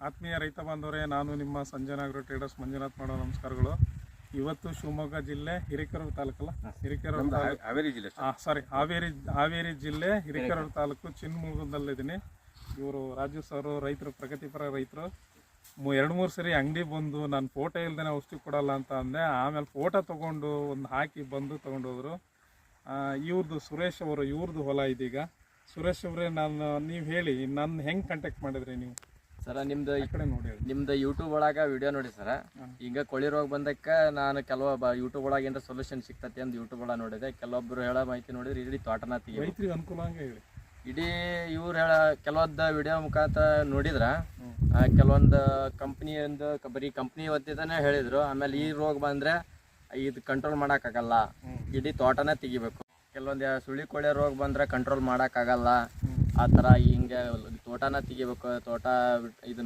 ಆತ್ಮೀಯ ರೈತ ಬಾಂಧವರೇ, ನಾನು ನಿಮ್ಮ ಸಂಜನಾ ಆಗ್ರೋ ಟ್ರೇಡರ್ಸ್ ಮಂಜುನಾಥ್ ಮಾಡೋ ನಮಸ್ಕಾರಗಳು. ಇವತ್ತು ಶಿವಮೊಗ್ಗ ಜಿಲ್ಲೆ ಹಿರೇಕೆರೂರು ತಾಲೂಕಲ್ಲ, ಹಾವೇರಿ ಜಿಲ್ಲೆ ಹಾವೇರಿ ಜಿಲ್ಲೆ ಹಿರೇಕೆರೂರು ತಾಲೂಕು ಚಿನ್ನಮುಳಗದಲ್ಲಿದ್ದೀನಿ. ಇವರು ರಾಜು ಸರ್ ರೈತರು, ಪ್ರಗತಿಪರ ರೈತರು. 2-3 ಸರಿ ಅಂಗಡಿ ಬಂದು ನಾನು ಫೋಟೋ ಇಲ್ದೇ ಔಷಧಿ ಕೊಡಲ್ಲ ಅಂತ ಅಂದೆ. ಆಮೇಲೆ ಫೋಟೋ ತೊಗೊಂಡು ಒಂದು ಹಾಕಿ ಬಂದು ತೊಗೊಂಡೋದ್ರು. ಇವ್ರದ್ದು ಸುರೇಶ್ ಅವರು, ಇವ್ರದ್ದು ಹೊಲ ಇದೀಗ. ಸುರೇಶ್ ಅವರೇ, ನೀವು ಹೇಳಿ, ನನ್ನ ಹೆಂಗೆ ಕಾಂಟ್ಯಾಕ್ಟ್ ಮಾಡಿದ್ರಿ ನೀವು? ಸರ ನಿಮ್ದು ಈ ಕಡೆ ನೋಡಿ, ನಿಮ್ದು ಯೂಟ್ಯೂಬ್ ಒಳಗೆ ವಿಡಿಯೋ ನೋಡಿ ಸರ. ಈಗ ಕೊಳಿ ರೋಗ ಬಂದಕ್ಕೆ ನಾನು ಕೆಲವು ಯೂಟ್ಯೂಬ್ ಒಳಗೆ ಏನಾರ ಸೊಲ್ಯೂಷನ್ ಸಿಗ್ತತಿ ಅಂತ ಯೂಟ್ಯೂಬ್ ಒಳಗೆ ನೋಡಿದೆ. ಕೆಲವೊಬ್ರು ಹೇಳೋ ಮಾಹಿತಿ ನೋಡಿದ್ರೆ ಇಡೀ ತೋಟನ ತೆಗಿ ರೈತರಿಗೆ ಅನುಕೂಲ ಹಂಗೆ ಹೇಳಿ. ಇಡೀ ಇವ್ರು ಹೇಳೋ ಕೆಲವೊಂದು ವಿಡಿಯೋ ಮುಖಾಂತರ ನೋಡಿದ್ರೆ ಕೆಲವೊಂದು ಕಂಪ್ನಿಯಿಂದ ಬರೀ ಕಂಪ್ನಿ ಒತ್ತಿದಾನೆ ಹೇಳಿದ್ರು. ಆಮೇಲೆ ಈ ರೋಗ ಬಂದರೆ ಇದು ಕಂಟ್ರೋಲ್ ಮಾಡೋಕ್ಕಾಗಲ್ಲ, ಇಡೀ ತೋಟನ ತೆಗಿಬೇಕು. ಕೆಲವೊಂದು ಸುಳಿ ಕೊಳೆ ರೋಗ ಬಂದರೆ ಕಂಟ್ರೋಲ್ ಮಾಡೋಕ್ಕಾಗಲ್ಲ. ಆ ಥರ ಹಿಂಗೆ ತೋಟನ ತೆಗಿಬೇಕು, ತೋಟ ಇದು